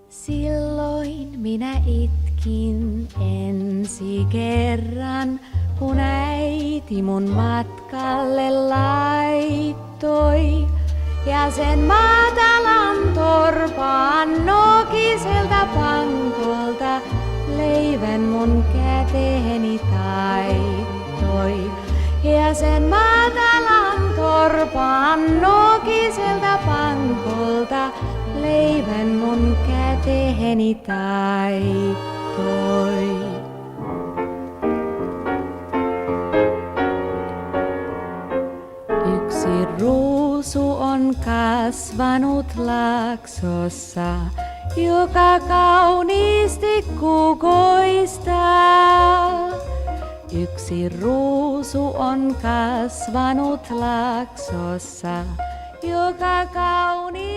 Silloin minä itkin ensi kerran, kun äiti mun matkalle laittoi. Ja sen matalan torpaan nokiselta pankolta leivän mun käteeni taittoi. Ja sen matalan torpaan nokiselta pankolta leivän mun käteeni taittoi. Yksi ruusu on kasvanut laaksossa, joka kauniisti kukoistaa. Yksi ruusu on kasvanut laaksossa, joka kauniisti